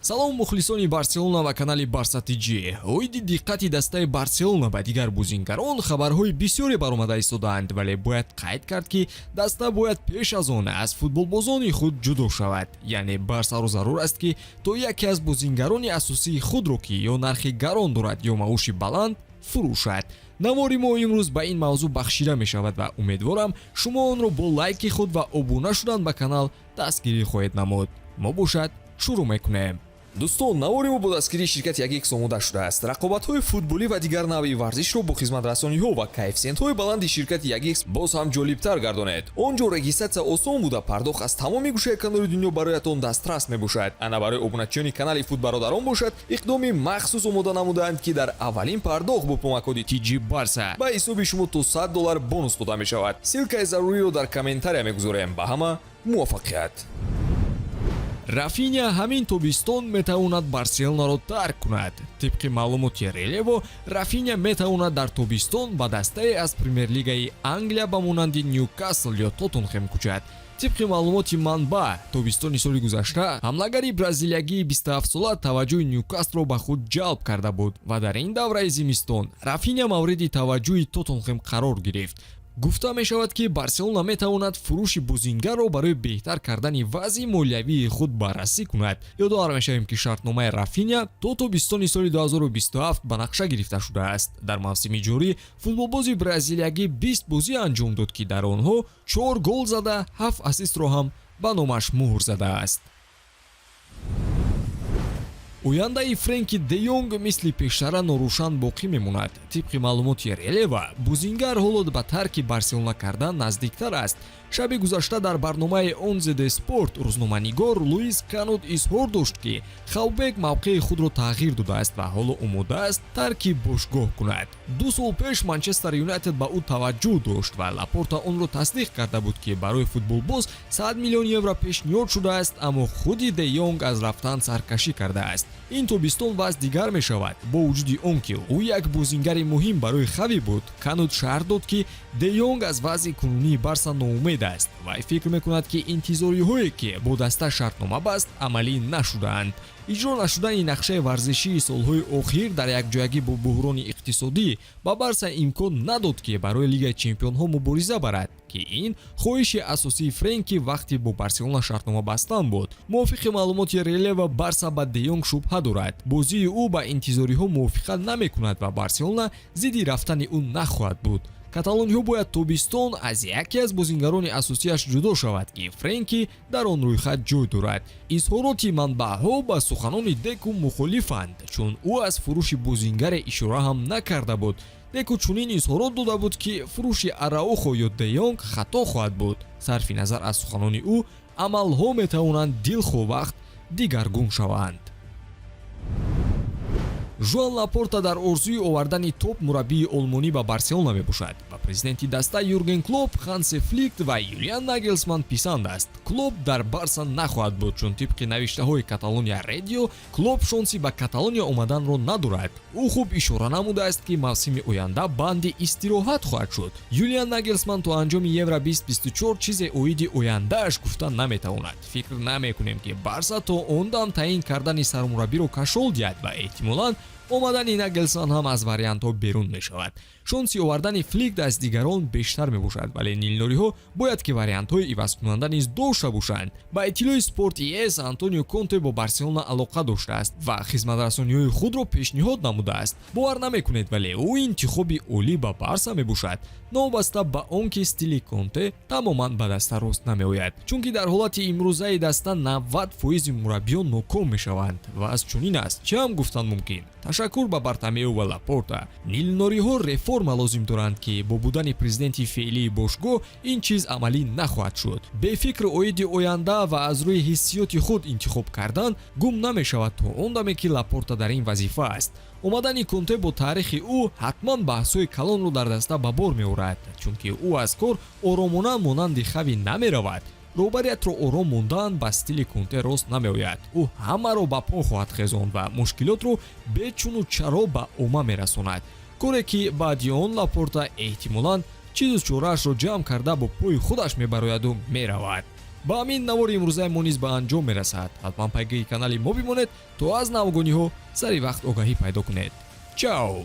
салом мухлисони Барселона ва канали Барса ТГ. оиди диққати дастаи Барселона ба дигар бузингарон хабарҳои бисёре баромада истодаанд, вале бояд қайд кард ки даста бояд пеш аз он аз футболбозони худ ҷудо шавад. яъне Барсаро зарур аст ки то яке аз бузингарони асосии худро ки ё нархи гарон дорад ё маоши баланд фурӯшад. навори мо имрӯз ба ин мавзӯъ бахшида мешавад ва умедворам шумо онро бо лайки худ ва обуна шудан ба канал дастгирӣ хоҳед намуд. мо бошад шурӯъ мекунем. дӯстон, навори мо бо дастгирии ширкати 1x омода шудааст. рақобатҳои футболӣ ва дигар навъи варзишро бо хизматрасониҳо ва коэффициентҳои баланди ширкати 1x боз ҳам ҷолибтар гардонед. он ҷо регистратсия осон буда пардохт аз тамоми гӯшаи канори дунё бароятон дастрас мебошад. ана барои обуначиёни канали футбародарон бошад иқдоми махсус омода намудаанд ки дар аввалин пардохт бо помакоди TG Barsa ба ҳисоби шумо то $100 бонус дода мешавад. силкаи заруриро дар комментария мегузорем. ба ҳама муваффақият. Рафиня ҳамин тобистон метавонад Барселонаро тарк кунад. тибқи маълумоти Релево, Рафиня метавонад дар тобистон ба дастае аз Премер-лигаи Англия ба монанди Ньюкасл ё Тоттенхэм кӯчад. тибқи маълумоти манбаъ, тобистони соли гузашта ҳамлагари бразилиягии 27-сола таваҷҷӯҳи Ньюкаслро ба худ ҷалб карда буд ва дар ин давраи зимистон Рафиня мавриди таваҷҷӯҳи Тоттенхэм қарор гирифт. гуфта мешавад ки Барселона метавонад фурӯши бузингарро барои беҳтар кардани вазъи молиявии худ баррасӣ кунад. ёдовар мешавем ки шартномаи Рафиня то тобистони соли 2027 ба нақша гирифта шудааст. дар мавсими ҷорӣ футболбози бразилиягӣ 20 бозӣ анҷом дод ки дар онҳо 4 гол зада 7 ассистро ҳам ба номаш муҳр задааст. ояндаи Френки де Йонг мисли пештара норӯшан боқӣ мемонад. тибқи маълумоти Релева, бузингар ҳоло ба тарки Барселона кардан наздиктар аст. шаби гузашта дар барномаи ONZD Sport рӯзноманигор Луис Канут изҳор дошт ки Хаубек мавқеи худро тағйир додааст ва ҳоло омода аст тарки бошгоҳ кунад. 2 сол пеш Манчестер Юнайтед ба ӯ таваҷҷӯҳ дошт ва Лапорта онро тасдиқ карда буд ки барои футболбоз 100 миллион евро пешниҳод шудааст, аммо худи Де Йонг аз рафтан саркашӣ кардааст. ин тобистон вазъ дигар мешавад. бо вуҷуди он ки ӯ як бузингари муҳим барои Хави буд, Канут шаҳр дод ки Де Йонг аз вазъи кунунии Барса ноумед аст. вай фикр мекунад ки интизориҳое ки бо даста шартнома баст амалӣ нашудаанд. иҷро нашудани нақшаи варзишии солҳои охир дар якҷоягӣ бо буҳрони иқтисодӣ ба Барса имкон надод ки барои Лигаи Чемпионҳо мубориза барад, ки ин хоҳиши асосии Френки вақти бо Барселона шартнома бастан буд. мувофиқи маълумоти Релева, Барса ба Де Йонг шубҳа дорад. бозии ӯ ба интизориҳо мувофиқа намекунад ва Барселона зидди рафтани ӯ нахоҳад буд. каталониҳо бояд тобистон аз яке аз бозингарони асосияш ҷудо шавад ки Френки дар он рӯйхат ҷой дорад. изҳороти манбаъҳо ба суханони Деку мухолифанд, чун ӯ аз фурӯши бозингаре ишора ҳам накарда буд. Деку чунин изҳорот дода буд ки фурӯши Араухо ё Де Йонг хато хоҳад буд. сарфи назар аз суханони ӯ, амалҳо метавонанд дилховахт дигаргун шаванд. Жуан Лапорта дар орзуи овардани топ мураббии олмонӣ ба Барселона мебошад. ба президенти даста Юрген Клоп, Ханси Флик ва Юлиан Нагелсман писанд аст. Клоп дар Барса нахоҳад буд, чун тибқи навиштаҳои Каталония Радио, Клоп шонси ба Каталония омаданро надорад. ӯ хуб ишора намудааст ки мавсими оянда банди истироҳат хоҳад шуд. Юлиан Нагелсман то анҷоми Евро 2024 чизе оиди ояндааш гуфта наметавонад. фикр намекунем ки Барса то он дам таъин кардани сармураббиро кашол диҳад ва эҳтимолан омадани Нагелсман ҳам аз вариантҳо берун мешавад. шонси овардани Флик аз дигарон бештар мебошад, вале нилнориҳо бояд ки вариантҳои ивазкунанда низ дошта бошанд. ба иттилои Sport ES Антонио Конте бо Барселона алоқа доштааст ва хизматрасониҳои худро пешниҳод намудааст. бовар намекунед, вале ӯ интихоби олӣ ба Барса мебошад, новобаста ба он ки стили Конте тамоман ба даста рост намеояд, чунки дар ҳолати имрӯзаи даста 90% мураббиён ноком мешаванд ва аз чунин аст чӣ ҳам гуфтан мумкин. ташаккур ба Бартомеу ва Лапорта. нилнориҳо реформа лозим доранд ки бо будани президенти феълии бошгоҳ ин чиз амалӣ нахоҳад шуд. бефикр оиди оянда ва аз рӯи ҳиссиёти худ интихоб кардан гум намешавад то он даме ки Лапорта дар ин вазифа аст. омадани Конте бо таърихи ӯ ҳатман баҳсҳои калонро дар даста ба бор меорад, чунки ӯ аз кор оромона монанди Хави намеравад. роҳбариятро ором мондан ба стили Конте рост намеояд. ӯ ҳамаро ба по хоҳад хезонд ва мушкилотро бечуну чаро ба омма мерасонад. коре ки баъди он Лапорта эҳтимолан чизу чораашро ҷамъ карда бо пои худаш мебарояду меравад. ба ҳамин навори имрӯзаи мо низ ба анҷом мерасад. ҳатман пайгирии канали мо бимонед то аз навгониҳо сари вақт огаҳӣ пайдо кунед. Чао!